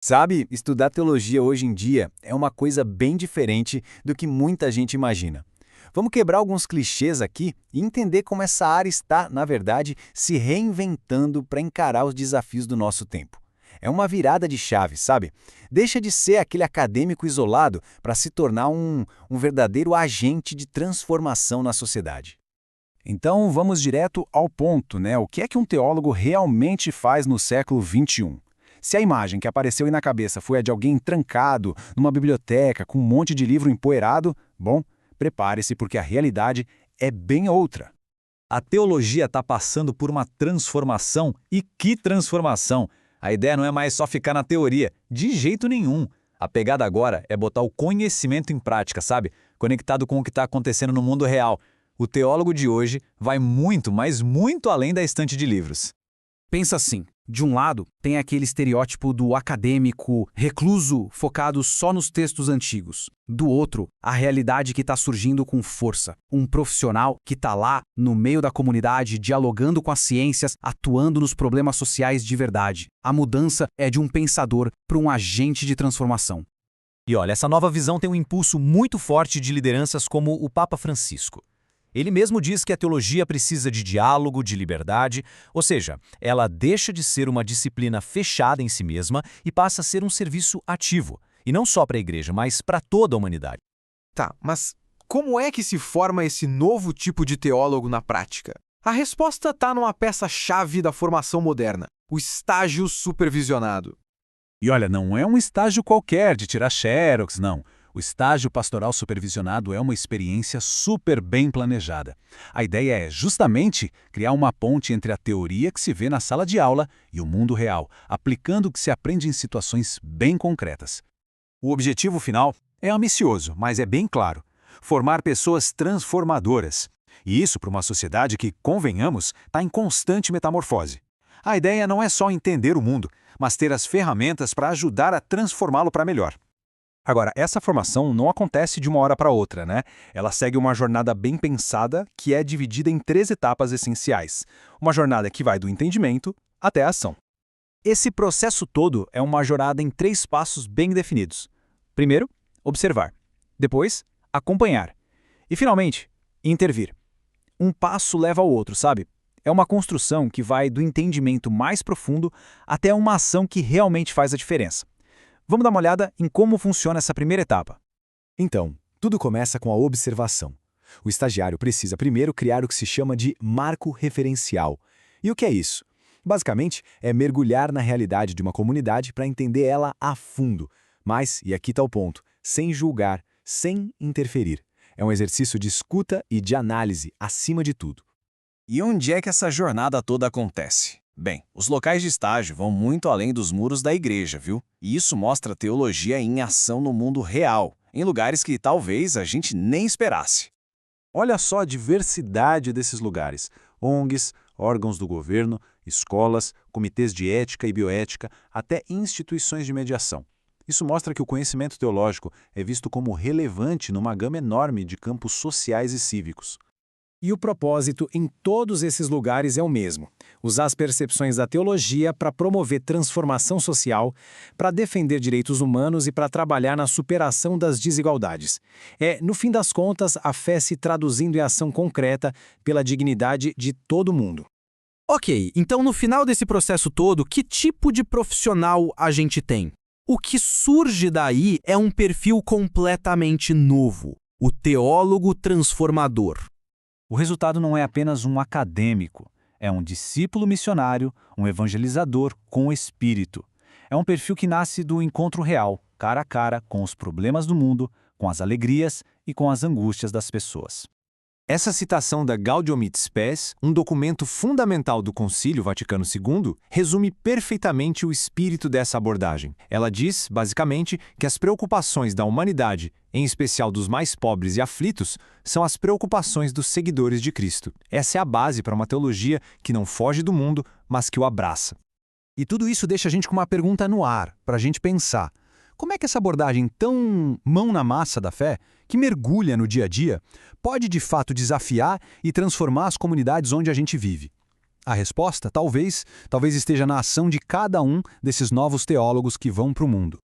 Sabe, estudar teologia hoje em dia é uma coisa bem diferente do que muita gente imagina. Vamos quebrar alguns clichês aqui e entender como essa área está, na verdade, se reinventando para encarar os desafios do nosso tempo. É uma virada de chave, sabe? Deixa de ser aquele acadêmico isolado para se tornar um verdadeiro agente de transformação na sociedade. Então vamos direto ao ponto, né? O que é que um teólogo realmente faz no século XXI? Se a imagem que apareceu aí na cabeça foi a de alguém trancado numa biblioteca com um monte de livro empoeirado, bom, prepare-se porque a realidade é bem outra. A teologia está passando por uma transformação. E que transformação! A ideia não é mais só ficar na teoria, de jeito nenhum. A pegada agora é botar o conhecimento em prática, sabe? Conectado com o que está acontecendo no mundo real. O teólogo de hoje vai muito, mas muito além da estante de livros. Pensa assim, de um lado, tem aquele estereótipo do acadêmico, recluso, focado só nos textos antigos. Do outro, a realidade que está surgindo com força. Um profissional que está lá, no meio da comunidade, dialogando com as ciências, atuando nos problemas sociais de verdade. A mudança é de um pensador para um agente de transformação. E olha, essa nova visão tem um impulso muito forte de lideranças como o Papa Francisco. Ele mesmo diz que a teologia precisa de diálogo, de liberdade, ou seja, ela deixa de ser uma disciplina fechada em si mesma e passa a ser um serviço ativo, e não só para a igreja, mas para toda a humanidade. Tá, mas como é que se forma esse novo tipo de teólogo na prática? A resposta está numa peça-chave da formação moderna, o estágio supervisionado. E olha, não é um estágio qualquer de tirar xerox, não. O estágio pastoral supervisionado é uma experiência super bem planejada. A ideia é justamente criar uma ponte entre a teoria que se vê na sala de aula e o mundo real, aplicando o que se aprende em situações bem concretas. O objetivo final é ambicioso, mas é bem claro: formar pessoas transformadoras. E isso para uma sociedade que, convenhamos, está em constante metamorfose. A ideia não é só entender o mundo, mas ter as ferramentas para ajudar a transformá-lo para melhor. Agora, essa formação não acontece de uma hora para outra, né? Ela segue uma jornada bem pensada que é dividida em 3 etapas essenciais. Uma jornada que vai do entendimento até a ação. Esse processo todo é uma jornada em 3 passos bem definidos. Primeiro, observar. Depois, acompanhar. E, finalmente, intervir. Um passo leva ao outro, sabe? É uma construção que vai do entendimento mais profundo até uma ação que realmente faz a diferença. Vamos dar uma olhada em como funciona essa primeira etapa. Então, tudo começa com a observação. O estagiário precisa primeiro criar o que se chama de marco referencial. E o que é isso? Basicamente, é mergulhar na realidade de uma comunidade para entender ela a fundo. Mas, e aqui está o ponto, sem julgar, sem interferir. É um exercício de escuta e de análise, acima de tudo. E onde é que essa jornada toda acontece? Bem, os locais de estágio vão muito além dos muros da igreja, viu? E isso mostra a teologia em ação no mundo real, em lugares que talvez a gente nem esperasse. Olha só a diversidade desses lugares: ONGs, órgãos do governo, escolas, comitês de ética e bioética, até instituições de mediação. Isso mostra que o conhecimento teológico é visto como relevante numa gama enorme de campos sociais e cívicos. E o propósito em todos esses lugares é o mesmo: usar as percepções da teologia para promover transformação social, para defender direitos humanos e para trabalhar na superação das desigualdades. É, no fim das contas, a fé se traduzindo em ação concreta pela dignidade de todo mundo. Ok, então no final desse processo todo, que tipo de profissional a gente tem? O que surge daí é um perfil completamente novo: o teólogo transformador. O resultado não é apenas um acadêmico, é um discípulo missionário, um evangelizador com espírito. É um perfil que nasce do encontro real, cara a cara, com os problemas do mundo, com as alegrias e com as angústias das pessoas. Essa citação da Gaudium et Spes, um documento fundamental do Concílio Vaticano II, resume perfeitamente o espírito dessa abordagem. Ela diz, basicamente, que as preocupações da humanidade, em especial dos mais pobres e aflitos, são as preocupações dos seguidores de Cristo. Essa é a base para uma teologia que não foge do mundo, mas que o abraça. E tudo isso deixa a gente com uma pergunta no ar, para a gente pensar. Como é que essa abordagem tão mão na massa da fé, que mergulha no dia a dia, pode de fato desafiar e transformar as comunidades onde a gente vive? A resposta talvez esteja na ação de cada um desses novos teólogos que vão para o mundo.